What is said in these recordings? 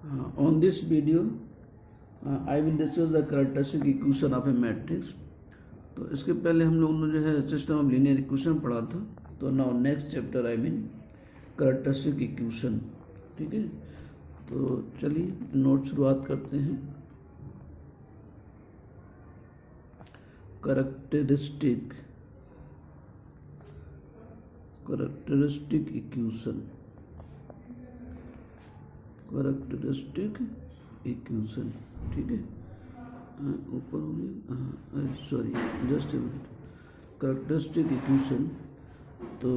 On this video, I will discuss the characteristic equation of a matrix. तो इसके पहले हम लोगों ने जो है सिस्टम ऑफ लीनियर इक्वेशन पढ़ा था. तो now next chapter I mean characteristic equation. ठीक है, तो चलिए नोट शुरुआत करते हैं. characteristic equation, characteristic equation. ठीक है, ऊपर हो गया, सॉरी जस्ट characteristic इक्वेशन. तो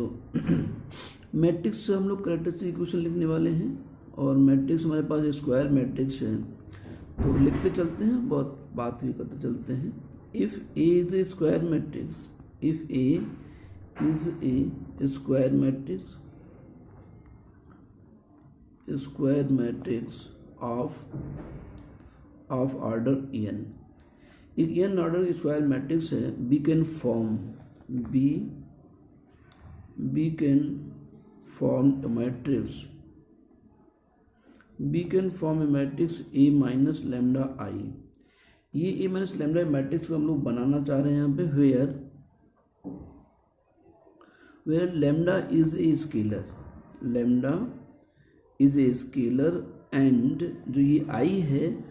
मैट्रिक्स से हम लोग characteristic इक्वेशन लिखने वाले हैं. और मैट्रिक्स हमारे पास स्क्वायर मैट्रिक्स है, तो लिखते चलते हैं, बहुत बात भी करते चलते हैं. If A is a square matrix, if A is a square matrix, square matrix of order n, एक n ऑर्डर की स्क्वायर मैट्रिक्स है, we can form a matrix, we can form a matrix a minus lambda I. ये a minus lambda matrix को हम लोग बनाना चाह रहे हैं यहाँ पे, where lambda is a scalar, lambda is a scalar and जो ये i है,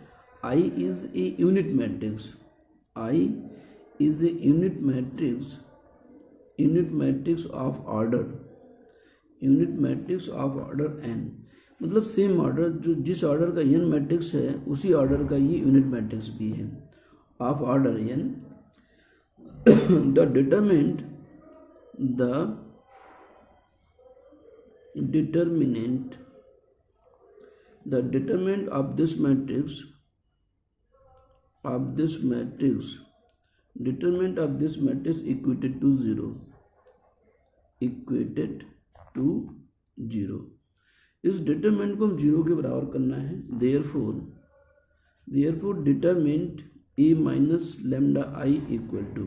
i is a unit matrix, i is a unit matrix of order n. मतलब सेम ऑर्डर, जो जिस ऑर्डर का n मैट्रिक्स है उसी ऑर्डर का ये यूनिट मैट्रिक्स भी है, of order n. The determinant of this matrix equated to 0. इस डिटरमिनेंट को हम 0 के बराबर करना है. Therefore determinant a minus lambda I equal to,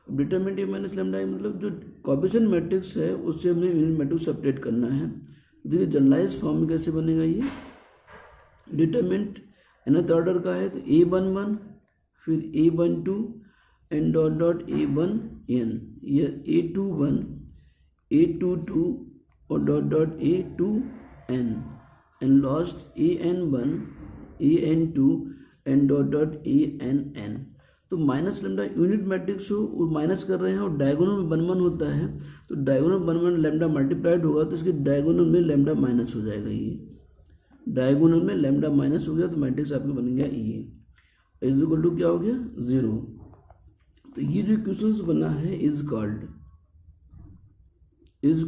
determinant a minus lambda I मतलब जो कोएफिशिएंट मैट्रिक्स है उससे हमें यूनिट मैट्रिक्स सेपरेट करना है. देखिए जनरलाइज फॉर्म में कैसे बनेगा ये, डिटरमिनेंट nth ऑर्डर का है तो a11 फिर a12 एंड डॉट a1n, ये a21 a22 और dot a2n and last an1 an2 and dot ann. तो माइनस लैम्डा यूनिट मैट्रिक्स हो, वो माइनस कर रहे हैं और डायगोनल में 1 1 होता है, तो डायगोनल 1 1 लैम्डा मल्टीप्लाइड होगा तो इसके डायगोनल में लैम्डा माइनस हो जाएगा. ये डायगोनल में लैम्डा माइनस हो गया तो मैट्रिक्स आपका बन गया ये इज इक्वल टू क्या हो गया 0. तो ये जो इक्वेशंस बना है is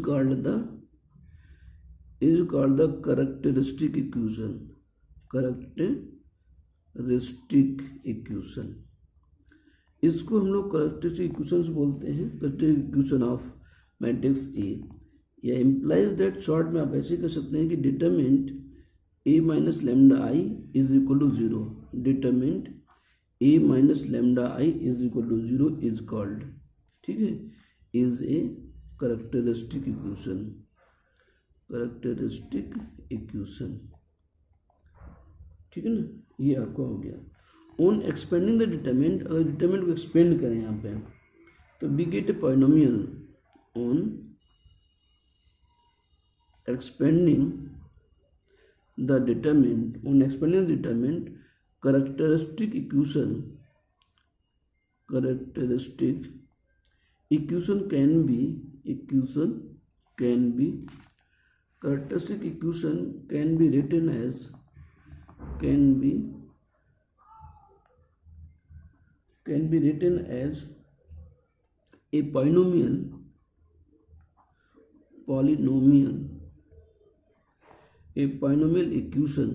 called the characteristic equation. इसको हम लोग कैरेक्टरिस्टिक इक्वेशंस बोलते हैं, characteristic equation of matrix A. या इम्प्लाइज दैट, शॉर्ट में आप ऐसे कर सकते हैं कि determinant a minus lambda I is equal to 0, determinant a minus lambda I is equal to 0 is called, ठीक है, इज ए कैरेक्टरिस्टिक इक्वेशन. ठीक है ना, ये आपका हो गया. ऑन एक्सपेंडिंग द डिटरमिनेंट, अगर डिटरमिनेंट को एक्सपेंड करें यहाँ पे तो we get a polynomial on expanding the determinant, characteristic equation can be written as a polynomial equation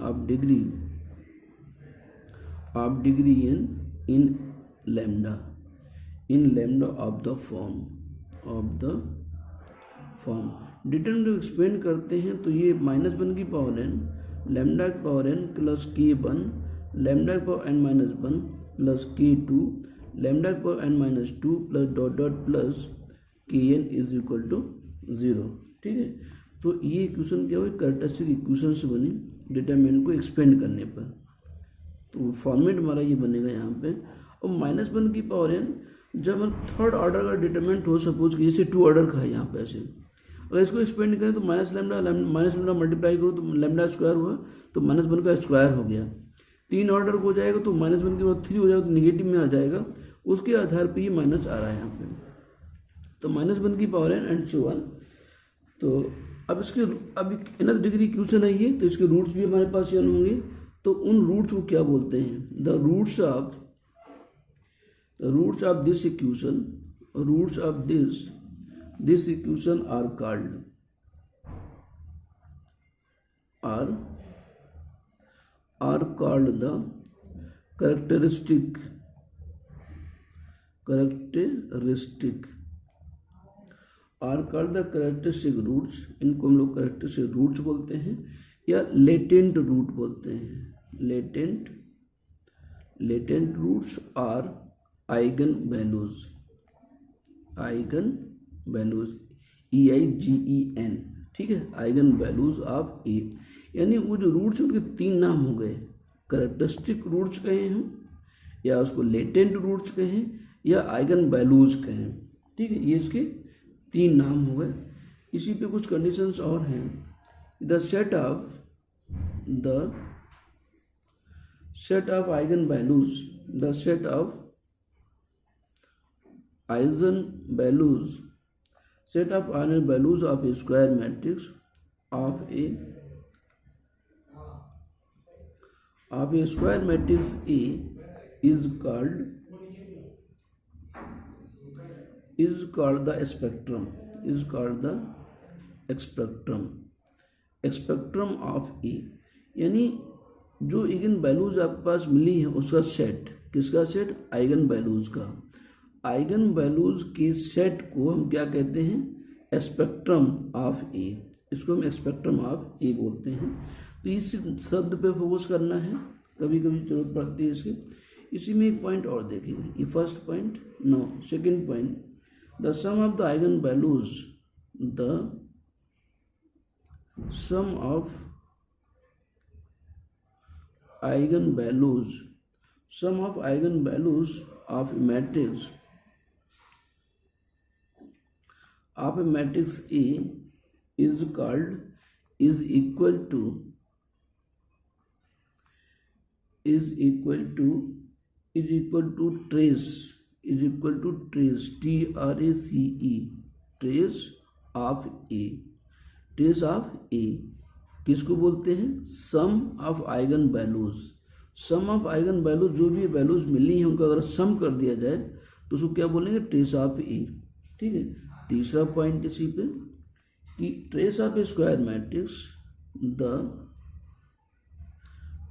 of degree n in lambda of the form. Determinant को expand करते हैं तो ये -1 की पावर n, लैम्डा की power n plus k1, lambda की power n minus 1 plus k2, lambda की power n minus 2 plus dot plus kn is equal to 0. ठीक है, तो ये इक्वेशन क्या हुई, कैरेक्टरिस्टिक इक्वेशन से बनी डिटरमिनेंट को एक्सपेंड करने पर। तो फॉर्मेट हमारा ये बनेगा यहाँ पे। और -1 की पावर n जब हम थर्ड ऑर्डर का डिटरमिनेंट हो, सपोज कि जैसे 2 ऑर्डर का है यहाँ पे ऐसे, अगर इसको एक्सपेंड करें तो माइनस लैम्डा मल्टीप्लाई करो तो लैम्डा स्क्वायर हुआ तो -1 का स्क्वायर हो गया। 3 ऑर्डर हो जाएगा तो -1 के बाद 3 हो जाएगा तो निगेटिव में आ जाएगा, उसके आधार पे ये माइनस आ रहा है यहाँ पे। तो -1 की power n and so on. तो अब इसके अब nth डिग्री इक्वेशन है ये, तो इसके रूट्स भी हमारे पास n होंगे। तो उन रूट्स को क्या बोलते हैं, the roots of this equation, roots of this equation are called the characteristic roots. इनको हम लोग कैरेक्टरिस्टिक रूट्स बोलते हैं या लेटेंट रूट बोलते हैं। Latent roots are eigen values EIGEN, ठीक है, आइगन वैल्यूज ऑफ ए। यानी वो जो रूट्स उनके 3 नाम हो गए, कैरेक्टरिस्टिक रूट्स कहें हम, या उसको लेटेंट रूट्स कहें, या आइगन वैल्यूज कहें, ठीक है, ये इसके 3 नाम हो गए। इसी पे कुछ कंडीशंस और हैं। The set of eigen values of a square matrix of a square matrix A is called the spectrum of A। यानी जो आइगन वैल्यूज आपके पास मिली है उसका सेट, किसका सेट, आइगन वैल्यूज का। आइगन वैल्यूज के सेट को हम क्या कहते हैं, स्पेक्ट्रम ऑफ ए। इसको हम स्पेक्ट्रम ऑफ ए बोलते हैं। तो इस शब्द पे फोकस करना है, कभी कभी जरूरत पड़ती है इसकी। इसी में एक पॉइंट और देखेंगे, ये first point. No, second point, the sum of eigen values of a matrix A is equal to trace of A। किसको बोलते हैं, sum of eigen values. Sum of eigen values, जो भी वैल्यूज मिली हैं उनका अगर सम कर दिया जाए तो उसको क्या बोलेंगे, ट्रेस ऑफ ए, ठीक है। तीसरा पॉइंट इसी पे कि trace of a square matrix, the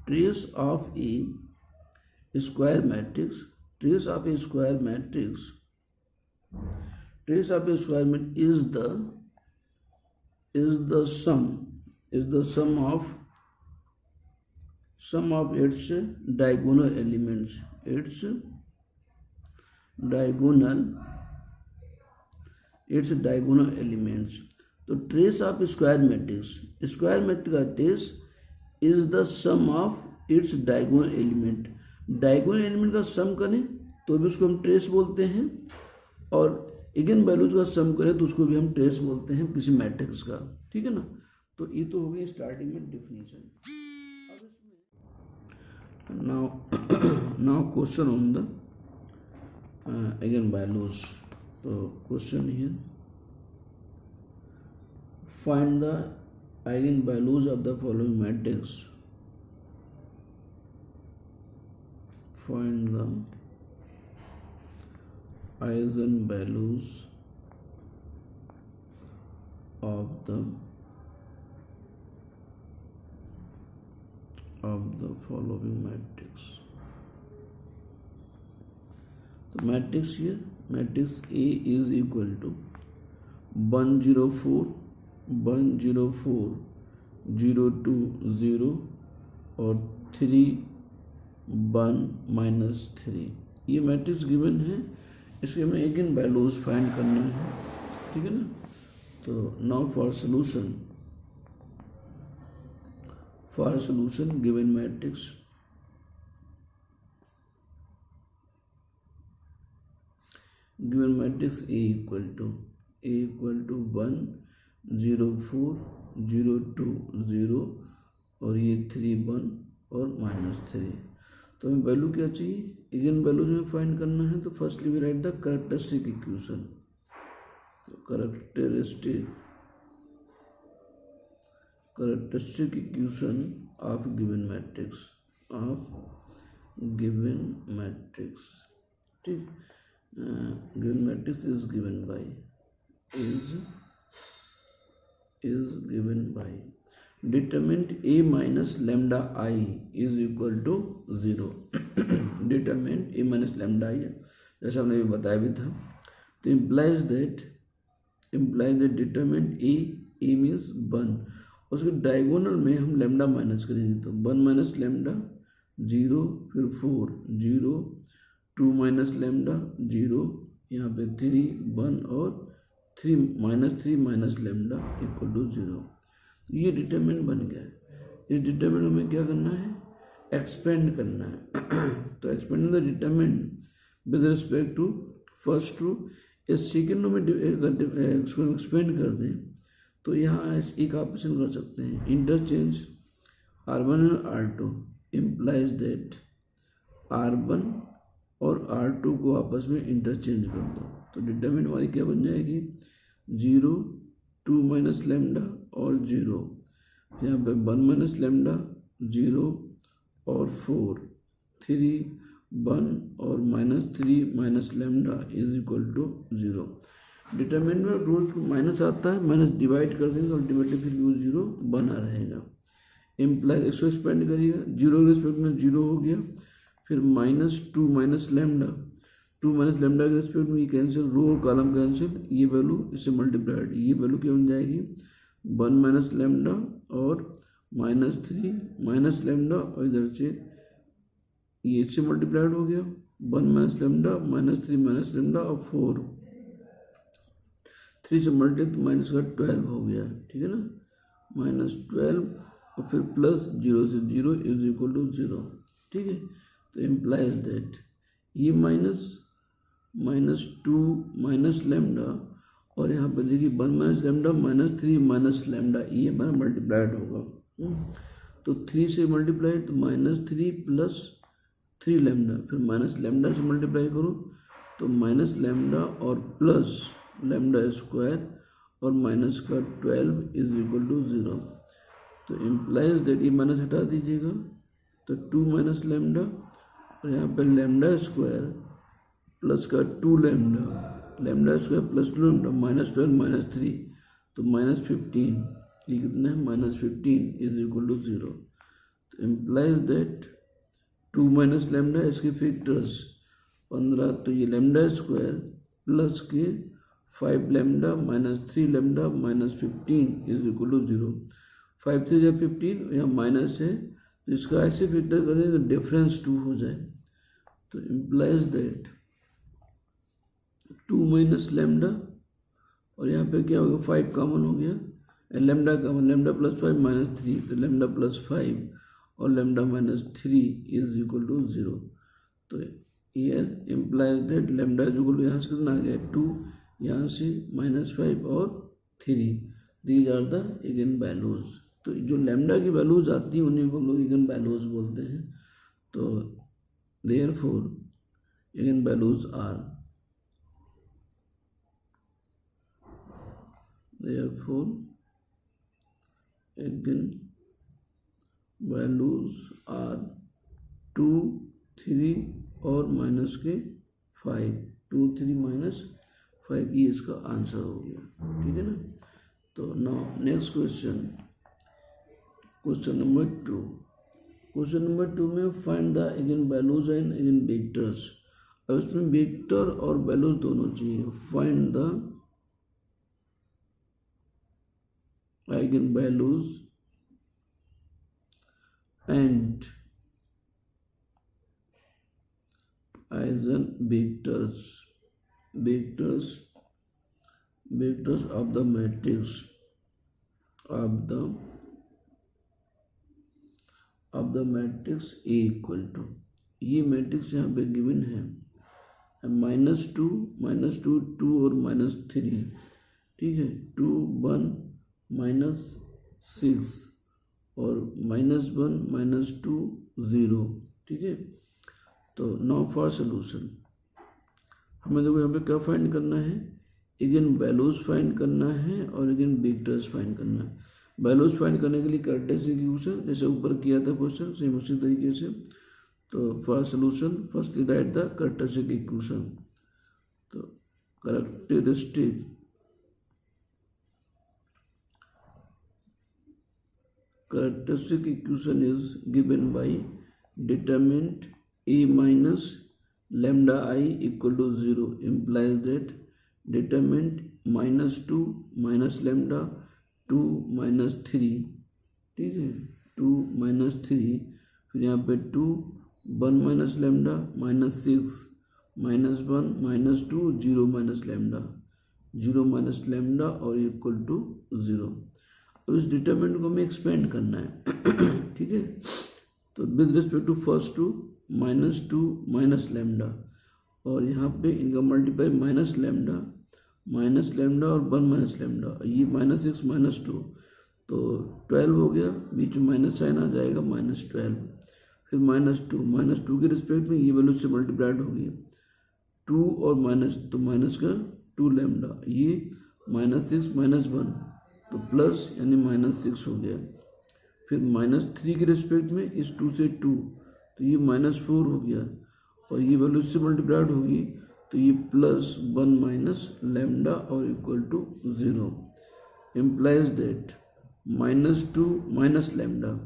trace of a square matrix is the sum of its diagonal elements, तो ट्रेस ऑफ स्क्वायर मैट्रिक्स का trace is the sum of its diagonal element. Diagonal element का sum करें तो भी उसको हम trace बोलते हैं, और आइगन वैल्यूज का सम करें तो उसको भी हम ट्रेस बोलते हैं किसी मैट्रिक्स का, ठीक है ना। तो ये तो हो गई स्टार्टिंग में definition. Now question on the eigen values. तो question here, find the eigen values of the following matrix. Find the eigenvalues of the following matrix। तो matrix here, matrix A is equal to 1 0 4 1 0 4 0 2 0 और 3 1 -3, ये matrix given है। इसके हमें eigen values find करना है, ठीक है ना। तो now for solution for a solution given matrix. Given matrix A equal to 1 0 4 0 2 0 और ये 3 1 और -3। तो हमें वैल्यू क्या चाहिए, इगन वैल्यूज में फाइंड करना है। तो firstly we write the characteristic equation. तो characteristic equation of given matrix, ठीक। Given matrix is given by determinant A minus lambda I is equal to 0। determinant A minus lambda I है, जैसा हमने बताया भी था। तो implies that determinant A means 1, उसके डायगोनल में हम लैम्डा माइनस करेंगे। तो 1 माइनस लैम्डा 0, फिर 4 0, 2 माइनस लैम्डा 0, यहाँ पे 3 1 और 3 माइनस लैम्डा इक्वल टू 0। ये डिटरमिनेंट बन गया है। इस डिटरमिनेंट में क्या करना है, एक्सपेंड करना है। तो expand the determinant with respect to first row, इस सेकेंड रो में एक्सपेंड कर दें तो यहाँ एक ऑपरेशन कर सकते हैं, इंटरचेंज R1 और R2 इम्प्लाइज दैट R1 और R2 को आपस में इंटरचेंज कर दो। तो डिटरमिनेंट हमारी क्या बन जाएगी, 0 2 माइनस लैम्डा और 0, यहाँ पे 1 माइनस लैम्डा 0 और 4 3 1 और -3 minus lambda is equal to 0। Determinant में रोज को माइनस आता है, माइनस डिवाइड कर देंगे, अल्टीमेटली फिर यू 0 बना रहेगा। इम्प्लाई इसको एक्सपेंड करिएगा, 0 के रिस्पेक्ट में 0 हो गया, फिर -2 माइनस लैम्डा के रिस्पेक्ट में ये कैंसिल, रो और कॉलम कैंसिल, ये वैल्यू इससे मल्टीप्लाइड, ये वैल्यू क्या बन जाएगी 1 माइनस लैम्डा और -3 माइनस लैम्डा, और इधर से ये इससे मल्टीप्लाइड हो गया 1 माइनस लैम्डा -3 माइनस लैम्डा और 4 3 से मल्टीप्लाई तो माइनस का 12 हो गया, ठीक है ना, -12 और फिर प्लस 0 से 0 इज इक्वल टू 0, ठीक है। तो इम्प्लाइज दैट ये -2 माइनस लैम्डा और यहाँ पे देखिए 1 माइनस लैम्डा -3 माइनस लैम्डा, ये हमारा मल्टीप्लाइड होगा। तो 3 से मल्टीप्लाई तो -3 प्लस 3 लैम्डा, फिर माइनस लैम्डा से मल्टीप्लाई करो तो माइनस लैम्डा और प्लस लैम्डा स्क्वायर और माइनस का 12 इज इक्वल टू 0। तो इम्प्लाइज दैट ये माइनस हटा दीजिएगा तो 2 माइनस लैम्डा और यहाँ पे लैम्डा स्क्वायर प्लस का 2 लैम्डा स्क्वायर प्लस 2 लैम्डा -12 -3 तो -15, ये कितना है -15 इज इक्वल टू 0। तो इम्प्लाइज दैट 2 माइनस लैम्डा इसके फैक्टर्स 15, तो ये लैम्डा स्क्वायर प्लस के 5 lambda -3 lambda -15 is equal to 0। 5 3 या 15, यहाँ माइनस है तो इसका ऐसे फैक्टर कर दें तो डिफरेंस 2 हो जाए। तो इम्प्लाइज दैट 2 माइनस लैम्डा और यहाँ पे क्या होगा 5 कॉमन हो गया, लैम्डा कॉमन, लैम्डा प्लस 5 -3 तो लैम्डा प्लस 5 और लैम्डा -3 इज इक्वल टू 0। तो ये implies that lambda is equal to यहाँ से कितना आ गया 2, यहाँ से -5 और 3, these are the eigen values. तो जो लैम्डा की वैल्यूज आती हैं उन्हीं को हम लोग इगन वैल्यूज बोलते हैं। तो therefore eigen values are therefore eigen values are 2 3 और माइनस के 5, 2 3 -5, ये इसका आंसर हो गया, ठीक है ना। तो नाउ नेक्स्ट क्वेश्चन नंबर 2 में find the eigen values and eigen vectors. अब इसमें वेक्टर और वैल्यूज दोनों चाहिए। Find the eigenvalues and eigenvectors of the matrix of the matrix A equal to, ये मैट्रिक्स यहाँ पे गिवन है -2 2 और -3, ठीक है, 2 1 -6 और -1 -2 0, ठीक है। तो नाउ फॉर सोल्यूशन हमें देखो यहाँ पे क्या फाइंड करना है, इगन वैल्यूज फाइंड करना है और इगन वेक्टर्स फाइंड करना है। वैल्यूज फाइंड करने के लिए कैरेक्टरिस्टिक इक्वेशन जैसे ऊपर किया था क्वेश्चन सेम उसी तरीके से। तो for solution firstly write the characteristic equation. तो characteristic equation is given by determinant a minus lambda I equal to 0 implies that determinant -2 minus lambda 2 minus 3, ठीक है, 2 minus 3, फिर यहाँ पे 2 1 minus lambda -6 -1 -2 0 minus lambda 0 minus lambda और equal to 0। अब इस determinant को हमें एक्सपेंड करना है ठीक है। तो with respect to first to -2 minus lambda और यहाँ पे इनका मल्टीप्लाई माइनस लैम्डा और 1 माइनस लैम्डा, ये -6 -2 तो 12 हो गया, बीच में माइनस साइन आ जाएगा -12, फिर -2 के रिस्पेक्ट में ये वैल्यू से मल्टीप्लाइड होगी 2 और माइनस, तो माइनस का 2 लैम्डा, ये -6 -1 तो प्लस यानी -6 हो गया, फिर -3 के रिस्पेक्ट में इस 2 से 2 तो ये -4 हो गया और ये वैल्यू इससे मल्टीप्लाइड होगी तो ये +1 माइनस लैम्डा और equal to 0 implies that -2 minus lambda,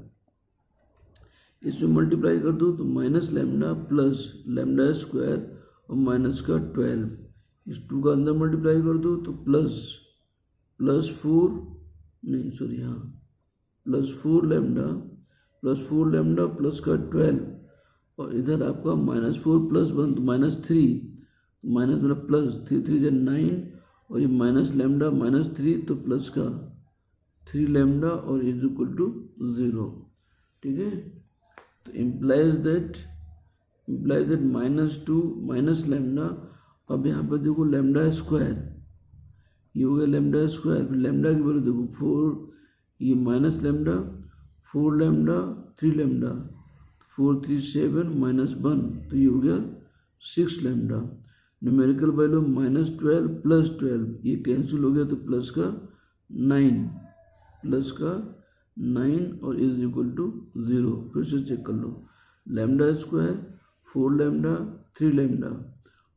इसमें मल्टीप्लाई कर दो तो minus lambda plus lambda square और माइनस का 12, इस 2 का अंदर मल्टीप्लाई कर दो तो +4 लैम्डा प्लस का 12 और इधर आपका -4 + 1 तो -3, माइनस मतलब प्लस 3 3 9 और ये माइनस लैम्डा -3 तो प्लस का 3 लैम्डा और इज इक्वल टू 0, ठीक है। तो इम्प्लाइज दैट -2 माइनस लैम्डा, अब यहाँ पर देखो लैम्डा स्क्वायर, ये हो गया लैम्डा स्क्वायर, फिर लैम्डा की वैल्यू देखो 4, ये माइनस लैम्डा 4 लैम्डा 3 लैम्डा 4 3 7 -1 तो ये हो गया 6 लैम्डा, न्यूमेरिकल वैल्यू -12 + 12 ये कैंसिल हो गया तो प्लस का 9 और इज इक्वल टू 0। फिर से चेक कर लो, लैम्डा स्क्वायर 4 लैम्डा 3 लैम्डा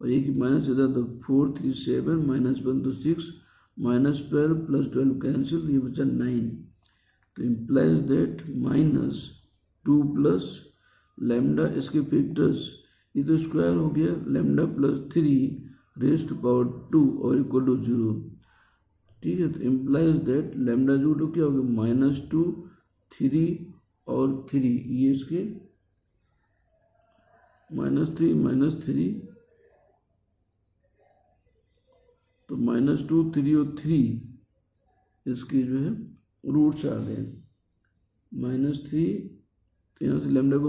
और एक माइनस इधर तो 4 3 7 -1 तो 6 -12 + 12 कैंसिल, ये बचा 9 तो इम्प्लाइज दैट -2 + लैम्डा, इसके फैक्टर्स ये तो स्क्वायर हो गया लैम्डा +3 रेज़्ड टू पावर 2 और इक्वल टू 0, ठीक है। तो इम्प्लाइज दैट लैम्डा जो तो क्या हो गया -2 3 और 3, ये इसके -3 तो -2 3 और 3 इसके जो है रूट्स आ गए, -3 तो यहाँ से लैम्डा को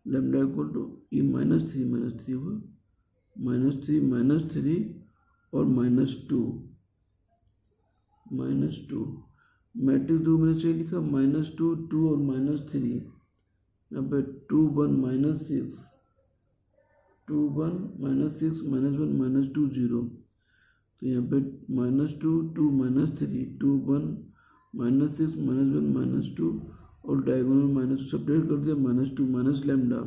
लैम्डा इक्वल टू ये -3 हुआ -3 और -2 मैट्रिक्स 2 मैंने से लिखा -2 2 और -3, यहाँ पे 2 1 -6 2 1 -6 -1 -2 0 तो यहाँ पे -2 2 -3 2 1 -6 -1 -2 और डायगोनल माइनस सेपरेट कर दिया -2 माइनस लैम्डा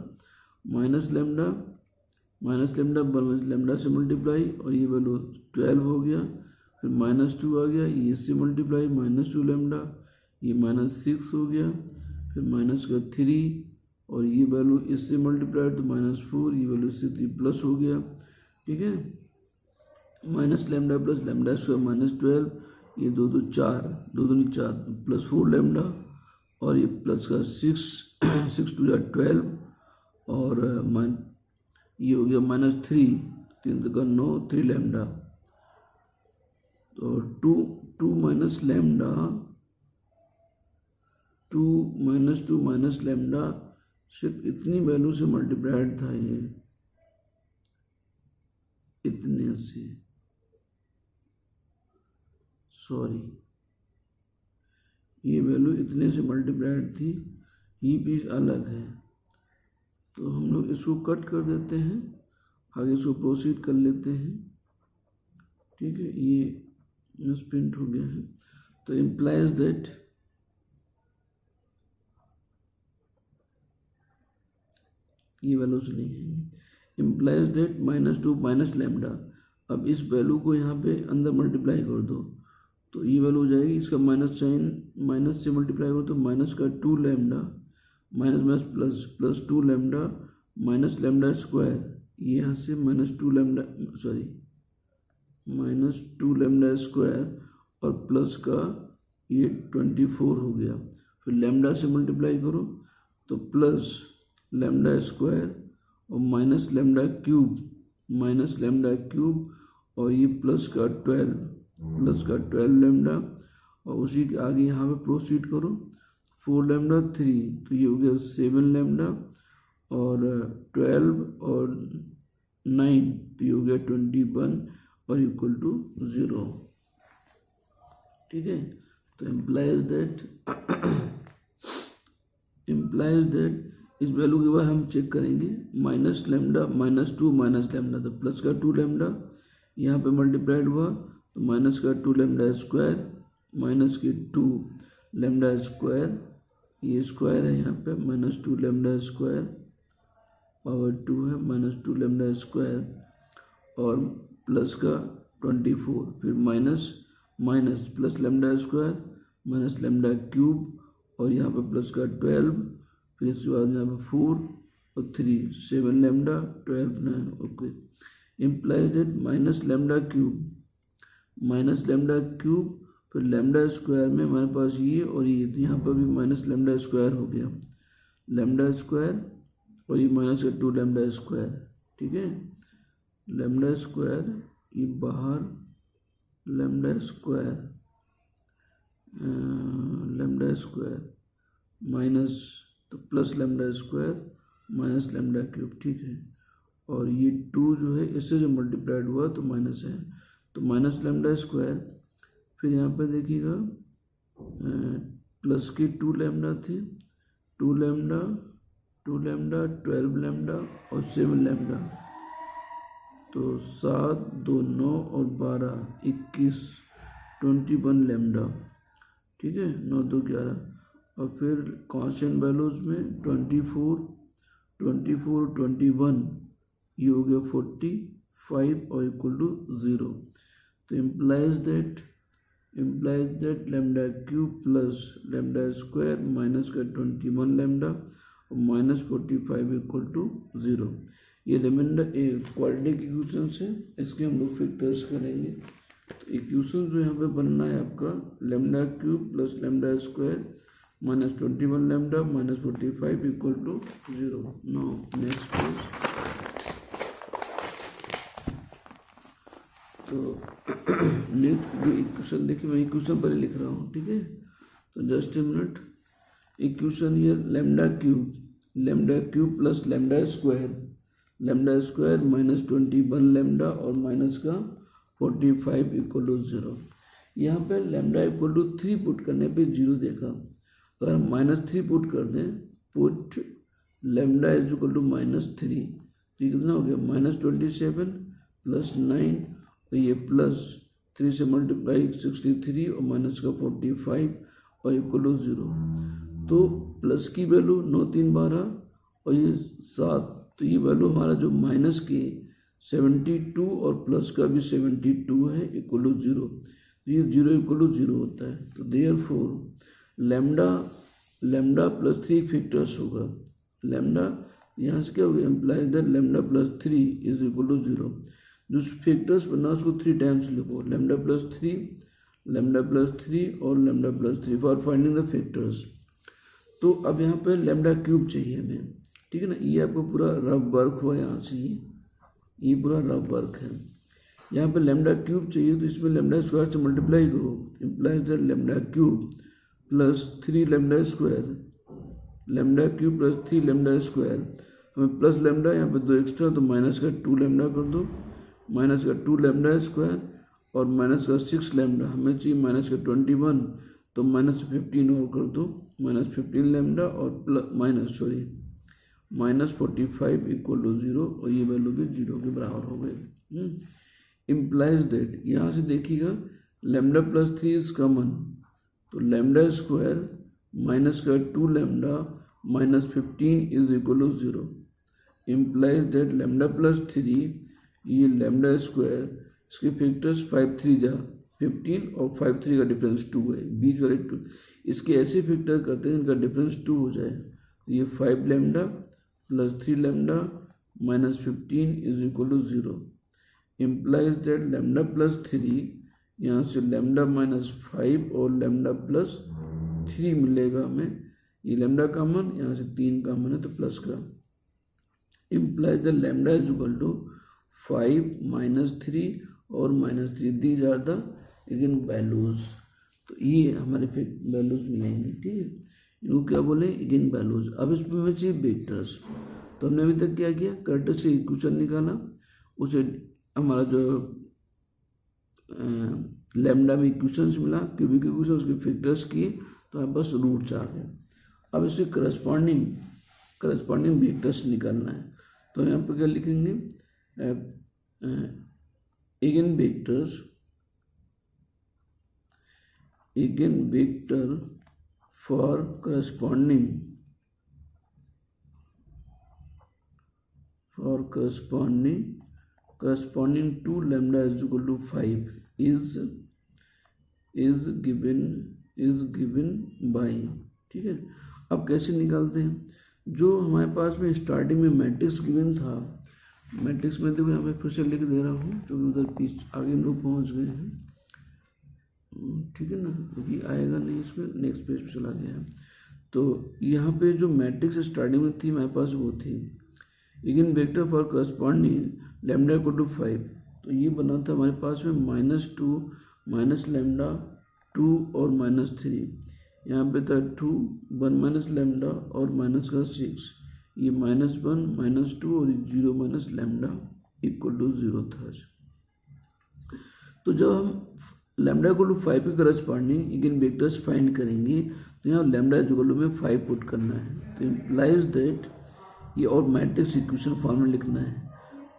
लैम्डा से मल्टीप्लाई और ये वैल्यू 12 हो गया, फिर -2 आ गया, ये इससे मल्टीप्लाई -2 लैम्डा, ये -6 हो गया, फिर माइनस का 3 और ये वैल्यू इससे मल्टीप्लाइड तो -4, ये वैल्यू इससे 3 प्लस हो गया, ठीक है। Minus lambda plus lambda square -12, ये 2 2 4 2 2 4 +4 लैम्डा और ये प्लस का 6 2 12 और ये हो गया -3 3 का 9 3 लैम्डा, तो 2 minus lambda two minus lambda सिर्फ इतनी वैल्यू से मल्टीप्लाइड था, ये इतने से, सॉरी ये वैल्यू इतने से मल्टीप्लाइड थी, ये भी अलग है। तो हम लोग इसको कट कर देते हैं, आगे इसको प्रोसीड कर लेते हैं। ठीक है, ये मिसप्रिंट हो गया है। तो इम्प्लाइज दैट ये वैल्यू से नहीं है, इम्प्लाइज दैट -2 माइनस लेमडा। अब इस वैल्यू को यहाँ पे अंदर मल्टीप्लाई कर दो तो ये वैल्यू हो जाएगी, इसका माइनस साइन, माइनस से मल्टीप्लाई करो तो माइनस का 2 lambda minus minus plus, plus 2 lambda minus lambda square, ये यहाँ से -2 लेमडा, सॉरी -2 लेमडा स्क्वायर और प्लस का ये 24 हो गया। फिर लेमडा से मल्टीप्लाई करो तो प्लस लेमडा स्क्वायर और माइनस लेमडा क्यूब और ये प्लस का 12 लेमडा, और उसी के आगे यहाँ पे प्रोसीड करो 4 लेमडा 3, तो ये हो गया 7 लेमडा और 12 और 9, तो ये हो गया 21 और इक्वल टू 0। ठीक है, तो इम्प्लाइज दैट इस वैल्यू के बाद हम चेक करेंगे माइनस लेमडा -2 माइनस लेमडा, तो प्लस का 2 लेमडा यहाँ पे मल्टीप्लाइड हुआ तो माइनस का 2 लेमडा स्क्वायर माइनस के 2 लेमडा स्क्वायर, ये स्क्वायर है यहाँ पे -2 लेमडा स्क्वायर पावर 2 है -2 लेमडा स्क्वायर और प्लस का 24, फिर minus plus lambda square minus lambda cube और यहाँ पे प्लस का 12, फिर इसके बाद यहाँ पे 4 और 3 7 lambda 12 9। Okay, implies that minus lambda cube फिर लेमडा स्क्वायर में हमारे पास ये और ये, तो यहाँ पर भी माइनस लेमडा स्क्वायर हो गया, लेमडा स्क्वायर और ये माइनस का 2 लेमडा स्क्वायर। ठीक है, लेमडा स्क्वायर ये बाहर लेमडा स्क्वायर माइनस तो plus lambda square minus lambda cube. ठीक है, और ये 2 जो है इससे जो मल्टीप्लाइड हुआ तो माइनस है, तो माइनस लेमडा स्क्वायर, फिर यहाँ पे देखिएगा प्लस के 2 लेमडा थे, 2 लेमडा 12 लेमडा और 7 लेमडा, तो 7 2 9 और 12 21 21 लेमडा। ठीक है, 9 2 11 और फिर कांस्टेंट वैल्यूज में 24 21 ये हो गया 45 और इक्वल टू 0। तो implies that lambda cube plus lambda square minus का 21 लेमडा और माइनस 45 इक्वल टू 0। ये रिमाइंडर क्वाड्रेटिक इक्वेशन है, इसके हम लोग फैक्टर्स करेंगे। तो इक्वेशन जो यहाँ पे बनना है आपका lambda cube plus lambda square minus 21 lambda minus 45 equal to 0। Now next page. तो नेक्स्ट जो इक्वेशन देखिए, मैं इक्वेशन पहले लिख रहा हूँ। ठीक है, तो जस्ट ए मिनट। इक्वेशन ये lambda cube plus lambda square minus 21 lambda और माइनस का 45 इक्वल टू 0। यहाँ पे लेमडा इक्वल टू 3 पुट करने पे 0 देखा, अगर हम -3 पुट कर दें, put lambda is equal to -3, तो कितना हो गया -27 प्लस 9 और ये प्लस 3 से मल्टीप्लाई 63 और माइनस का 45 और इक्वल टू 0। तो प्लस की वैल्यू 9 3 12 और ये 7, तो ये वैल्यू हमारा जो माइनस के 72 और प्लस का भी 72 है इक्वल टू 0, तो ये 0 इक्वल टू 0 होता है। तो देयरफॉर लेमडा प्लस 3 फैक्टर्स होगा। लेमडा यहाँ से क्या हो गया, implies that lambda plus 3 is equal to 0। जो फैक्टर्स बनना उसको 3 टाइम्स लिखो, लेमडा प्लस 3 और lambda plus 3 for finding the factors. तो अब यहाँ पे लेमडा क्यूब चाहिए हमें। ठीक है ना, ये आपको पूरा रफ वर्क हुआ यहाँ से, ये पूरा रफ वर्क है। यहाँ पे लेमडा क्यूब चाहिए तो इसमें लेमडा स्क्वायर से मल्टीप्लाई करो, implies that lambda cube plus 3 lambda square, lambda cube plus 3 lambda square, हमें प्लस लेमडा यहाँ पे 2 एक्स्ट्रा तो माइनस का 2 लेमडा कर दो, माइनस का 2 लेमडा स्क्वायर और माइनस का 6 लेमडा, हमें चाहिए माइनस का 21 तो माइनस 15 और कर दो, माइनस 15 लेमडा और प्लस माइनस 45 इक्वल टू 0 और ये वैल्यू भी 0 के बराबर हो गई। इम्प्लाइज दैट, यहाँ से देखिएगा लेमडा प्लस 3 इज कॉमन तो लेमडा स्क्वायर माइनस का 2 lambda minus 15 is equal to 0। Implies that lambda plus 3 ये लेमडा स्क्वायर इसके फैक्टर्स 5 3 जा 15 और 5 3 का डिफरेंस 2 है, बीच वाले 2 इसके ऐसे फैक्टर करते हैं इनका डिफरेंस 2 हो जाए, ये 5 lambda plus 3 lambda minus 15 is equal to 0। Implies that lambda plus 3 यहाँ से लेमडा माइनस 5 और लेमडा प्लस 3 मिलेगा हमें, ये लेमडा कॉमन यहाँ से 3 कॉमन है तो प्लस का। Implies that lambda is equal to 5 minus 3 और minus 3, these are the eigen values, तो ये हमारे वैल्यूज मिलेंगे, ठीक है। इनको क्या बोले, इगन वैल्यूज। अब इसमें हमें चाहिए वेक्टर्स, तो हमने अभी तक क्या किया, कर्ट से इक्वेशन निकाला, उसे हमारा जो लेमडा में इक्वेशंस मिला, क्यूबिक इक्वेशन उसके फैक्टर्स किए तो हमारे पास रूट्स आ गए। अब इससे करस्पॉन्डिंग वेक्टर्स निकालना है, तो यहाँ पर क्या लिखेंगे, eigen vector for corresponding to lambda is equal to 5 is given by, ठीक है। अब कैसे निकालते हैं, जो हमारे पास में स्टार्टिंग में मैट्रिक्स गिवन था, मैट्रिक्स में देखो यहाँ पे फिर से लिख दे रहा हूँ क्योंकि उधर पीछे आगे हम लोग पहुँच गए हैं, ठीक है ना, अभी आएगा नहीं, इसमें नेक्स्ट पेज पे चला गया है। तो यहाँ पे जो मैट्रिक्स स्टार्टिंग में थी हमारे पास वो थी eigen vector for corresponding lambda equal to 5, तो ये बना था हमारे पास में -2 माइनस लेमडा 2 और -3, यहाँ पे था 2 1 माइनस लेमडा और माइनस का 6, ये -1 -2 और 0 माइनस लेमडा इक्वल टू 0 था। तो जब हम लेमडा इक्वल टू 5 के करस्पॉन्डिंग इगन वेक्टर्स फाइंड करेंगे तो यहाँ लेमडा इक्वल टू में 5 पुट करना है, तो इम्प्लाइज दैट ये और मैट्रिक्स इक्वेशन फॉर्म में लिखना है,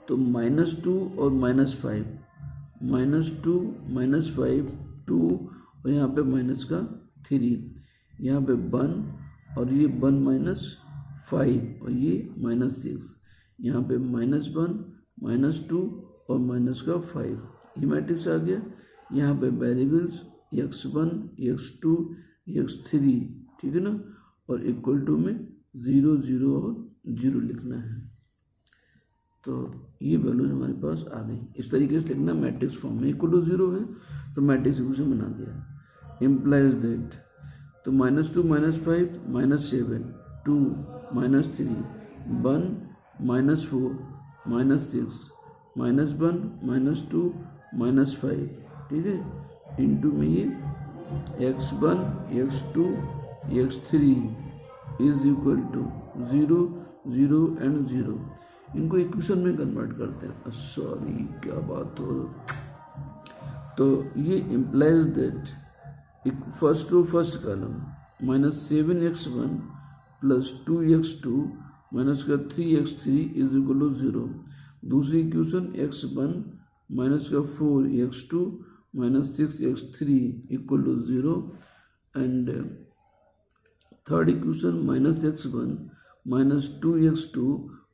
तो -2 और -5, -2 -5 2 और यहाँ पे माइनस का 3, यहाँ पे 1 और ये 1 -5 और ये -6, यहाँ पे -1 -2 और माइनस का 5, ये मैट्रिक्स आ गया। यहाँ पे वेरिएबल्स x1 x2 x3, ठीक है ना, और इक्वल टू में 0 0 और 0 लिखना है, तो ये वैल्यूज हमारे पास आ गई। इस तरीके से लिखना मैट्रिक्स फॉर्म में, इक्वल टू 0 है तो मैट्रिक्स इक्वेशन बना दिया। इम्प्लाइज दैट, तो -2 -5 -7 2 -3 1 -4 -6 -1 -2 -5, ठीक है, इंटू में ये x1 x2 x3 is equal to 0 0 and 0, इनको इक्वेशन में कन्वर्ट करते हैं, सॉरी क्या बात हो, तो ये implies that first row first column -7x1 plus 2x2 minus का 3x3 इज इक्वल टू 0, दूसरी इक्वेशन x1 माइनस का 4x2 minus 6x3 equal to 0 and third equation -x1 minus 2x2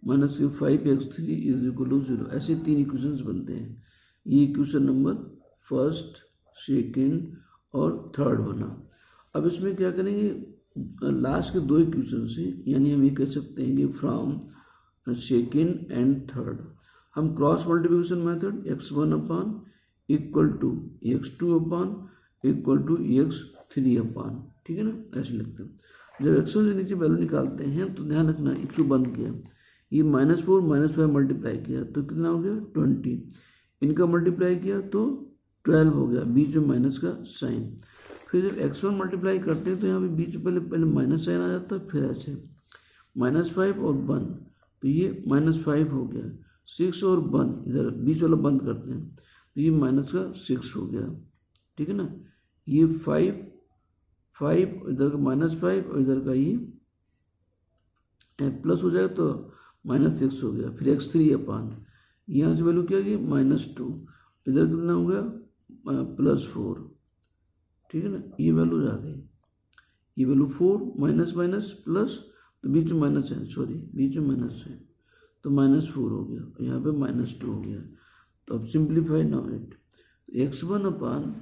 minus के 5x3 इज इक्वल टू 0, ऐसे 3 equations बनते हैं। ये equation number first second और third बना। अब इसमें क्या करेंगे, लास्ट के 2 इक्वेशन से, यानी हम ये कह सकते हैं कि फ्रॉम सेकेंड एंड थर्ड हम cross multiplication method x1 upon equal to x2 upon equal to x3 upon, ठीक है ना, ऐसे लिखते हैं। जब x1 से नीचे वैल्यू निकालते हैं तो ध्यान रखना x2 बंद किया, ये -4 -5 मल्टीप्लाई किया तो कितना हो गया 20, इनका मल्टीप्लाई किया तो 12 हो गया, बीच में माइनस का साइन। फिर जब x1 मल्टीप्लाई करते हैं तो यहाँ पे बीच में पहले माइनस साइन आ जाता है, फिर ऐसे -5 और 1, तो ये -5 हो गया। 6 और 1 इधर बीच वाला बंद करते हैं तो ये माइनस का 6 हो गया, ठीक है ना। ये 5 इधर का -5 और इधर का ये प्लस हो जाएगा तो -6 हो गया। फिर x3 अपान यहाँ से वैल्यू क्या होगी -2, इधर कितना हो गया +4, ठीक है ना। ये वैल्यू आ गई, ये वैल्यू 4 माइनस प्लस, तो बीच में माइनस है, सॉरी बीच में माइनस है तो -4 हो गया, यहाँ पे -2 हो गया। तो अब simplify now it, x1 upon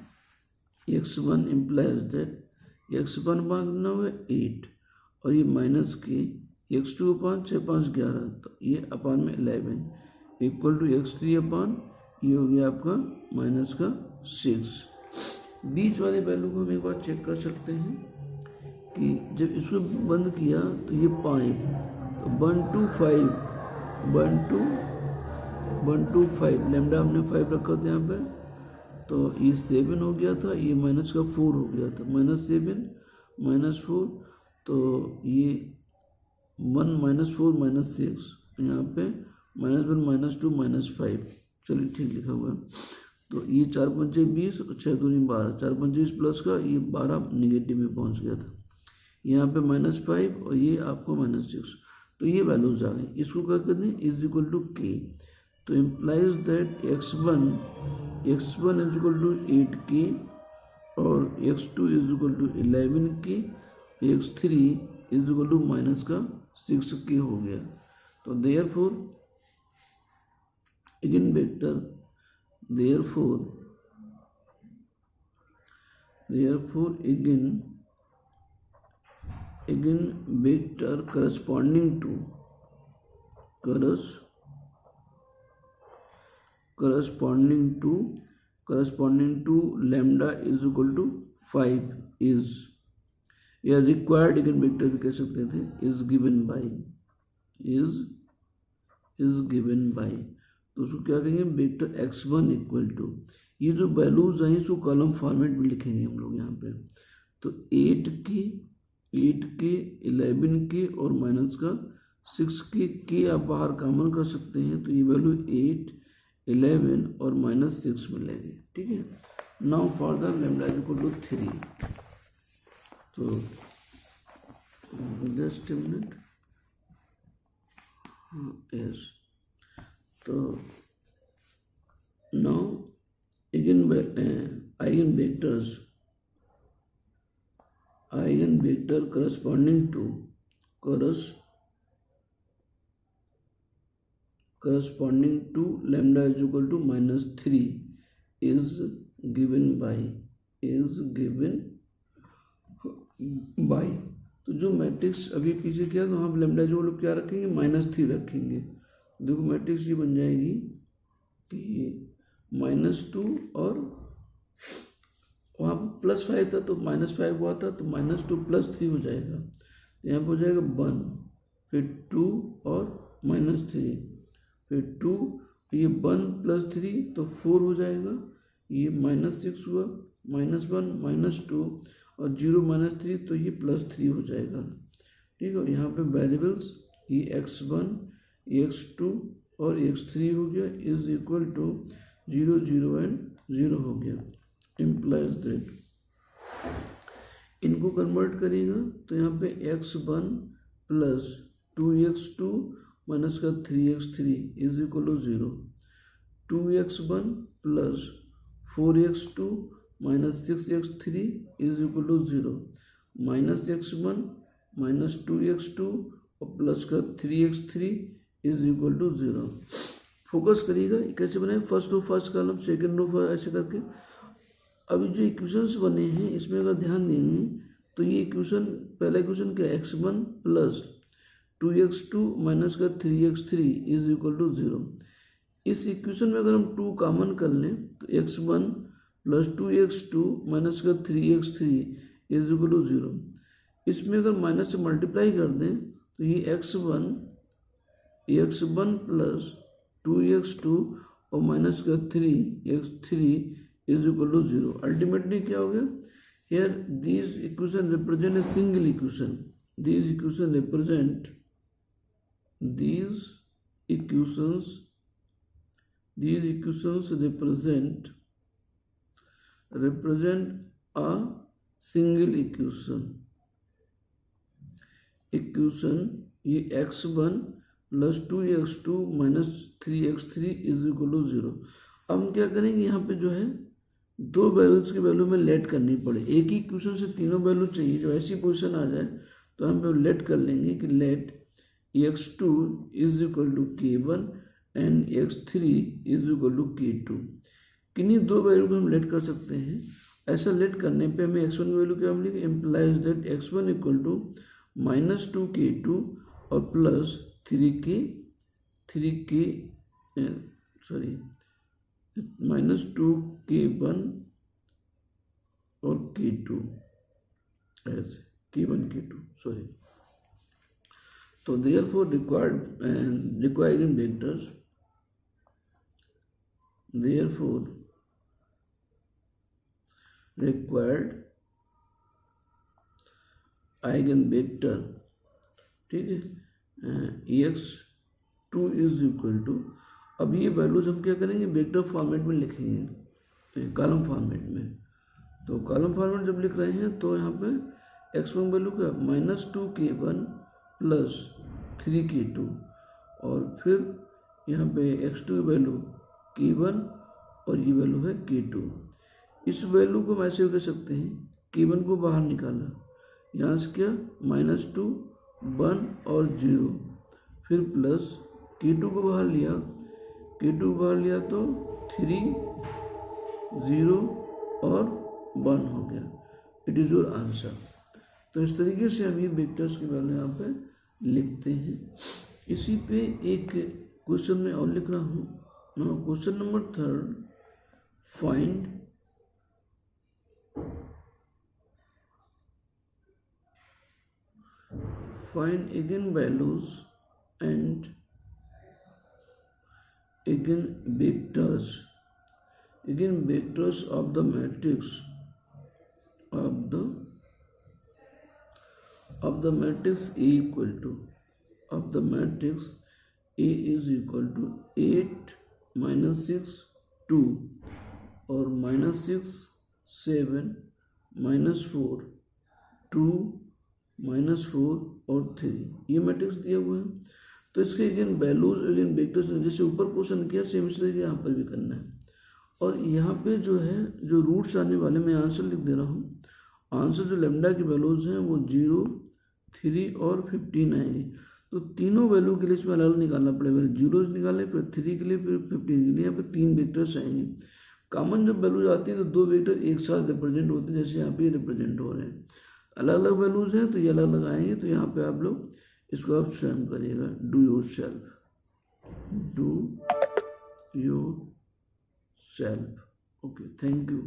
x1 implies that x1 अपान कितना हो गया 8, और ये माइनस के x2 अपान 6 5 11, तो ये अपान में 11 इक्वल टू x3 अपान ये हो गया आपका -6। बीच वाले वैल्यू को हम एक बार चेक कर सकते हैं कि जब इसको बंद किया तो ये 5, तो 1 2 5 लेमडा हमने 5 रखा था यहाँ पे, तो ये 7 हो गया था, ये -4 हो गया था, -7 -4, तो ये 1 -4 -6, यहाँ पे -1 -2 -5, चलिए ठीक लिखा हुआ है। तो ये 4 5 20 और 6 2 12, 4 5 20 प्लस का ये 12 निगेटिव में पहुंच गया था, यहाँ पे -5 और ये आपको -6, तो ये वैल्यूज आ गई। इसको क्या कहते हैं इज इक्वल टू k, तो implies that x1 is equal to 8k और x2 is equal to 11k, x3 is equal to -6k हो गया। तो therefore again vector, therefore again vector corresponding to lambda is equal to 5 is, या required again vector भी कह सकते थे, is given by, तो उसको क्या कहेंगे वेक्टर x1 इक्वल टू, ये जो वैल्यूज हैं इसको कॉलम फॉर्मेट में लिखेंगे हम लोग यहाँ पे, तो 8 के 11 के और -6 के आप बाहर कॉमन कर सकते हैं, तो ये वैल्यू 8 11 और -6 मिलेगी, ठीक है। Now for the lambda equal to 3, तो जस्ट मिनट, यस, तो now eigen vector corresponding to lambda is equal to -3 is given by, तो जो मैट्रिक्स अभी पीछे किया तो हम लैम्डा जो लोग क्या रखेंगे -3 रखेंगे, देखो मैट्रिक्स ये बन जाएगी कि -2 और वहाँ पर +5 था तो -5 हुआ था, तो -2 + 3 हो जाएगा, तो यहाँ पर हो जाएगा 1, फिर 2 और -3, फिर 2, तो ये 1 + 3 तो 4 हो जाएगा, ये -6 हुआ, -1 -2 और 0 -3 तो ये +3 हो जाएगा, ठीक है। यहाँ पे वेरिएबल्स ये x1 x2 और x3 हो गया, इज इक्वल टू 0 0 एंड 0 हो गया, इम्प्लाइज दैट इनको कन्वर्ट करेगा तो यहाँ पे x1 + 2x2 - 3x3 is equal to 0, 2x1 + 4x2 - 6x3 is equal to 0, -x1 - 2x2 और प्लस का 3x3 is equal to 0। Focus करिएगा कैसे बनाए, first row first column, second row ऐसे करके। अभी जो इक्वेशंस बने हैं इसमें अगर ध्यान देंगे तो ये इक्वेशन, पहला इक्वेशन क्या है, x1 + 2x2 - 3x3 is equal to 0। इस इक्वेशन में अगर हम 2 कॉमन कर लें तो x1 + 2x2 - 3x3 is equal to 0। इसमें अगर माइनस से मल्टीप्लाई कर दें तो ये x1 + 2x2 और -3x3 is equal to 0। Ultimately क्या हो गया, here these equation represent a single equation. These equations represent represent a single equation ये x1 plus 2x2 minus 3x3 is equal to 0। अब हम क्या करेंगे, यहाँ पे जो है दो वैल्यूज की वैल्यू में लेट करनी पड़े, एक ही इक्वेशन से तीनों वैल्यू चाहिए। जो ऐसी पोजीशन आ जाए तो हम पे लेट कर लेंगे कि let x2 is equal to k1 and x3 is equal to k2। किन्हीं दो वैल्यू को हम लेट कर सकते हैं। ऐसा लेट करने पे हमें x1 की वैल्यू क्या मिलेगी, implies that x1 equal to -2k2 और प्लस 3k -2k1 और k2 ऐसे k1 k2 सॉरी। तो therefore required vectors, therefore required eigenvector, ठीक है, x2 इज इक्वल टू, अब ये वैल्यूज हम क्या करेंगे वेक्टर फॉर्मेट में लिखेंगे, कॉलम फॉर्मेट में। तो कॉलम फॉर्मेट जब लिख रहे हैं तो यहाँ पे x1 वैल्यू क्या -2k1 प्लस 3k2 और फिर यहाँ पे x2 वैल्यू k1 और ये वैल्यू है k2। इस वैल्यू को हम ऐसे कह सकते हैं, k1 को बाहर निकाला, यहाँ से क्या -2 1 और 0, फिर प्लस k2 को बाहर लिया, तो 3 0 और 1 हो गया। It is your answer. तो इस तरीके से हम ये वेक्टर्स की वैल्यू यहाँ पे लिखते हैं। इसी पे एक क्वेश्चन में और लिख रहा हूँ, question number 3, find eigenvalues and eigenvectors of the matrix A equal to, of the matrix A is equal to 8 -6 2 और -6 7 -4 2 -4 और 3, ये मैट्रिक्स दिए हुए हैं। तो इसके अगेन वैल्यूज अगेन वेक्टर्स जैसे ऊपर क्वेश्चन किया सेम इस तरीके यहाँ पर भी करना है। और यहाँ पे जो है जो रूट्स आने वाले, मैं आंसर लिख दे रहा हूँ। आंसर जो लेमडा की वैल्यूज हैं वो 0 3 और 15 आएंगे। तो तीनों वैल्यू के लिए इसमें अलग निकालना पड़ेगा, 0 निकाले, फिर 3 के लिए, फिर 15 के लिए। यहाँ पे 3 वेक्टर्स आएंगे। कॉमन जब वैल्यूज आती है तो 2 वेक्टर एक साथ रिप्रेजेंट होते हैं, जैसे यहाँ पे रिप्रेजेंट हो रहे हैं। अलग अलग वैल्यूज हैं तो ये अलग अलग आएंगे। तो यहाँ पे आप लोग इसको आप स्वयं करिएगा, do your self. Okay, thank you.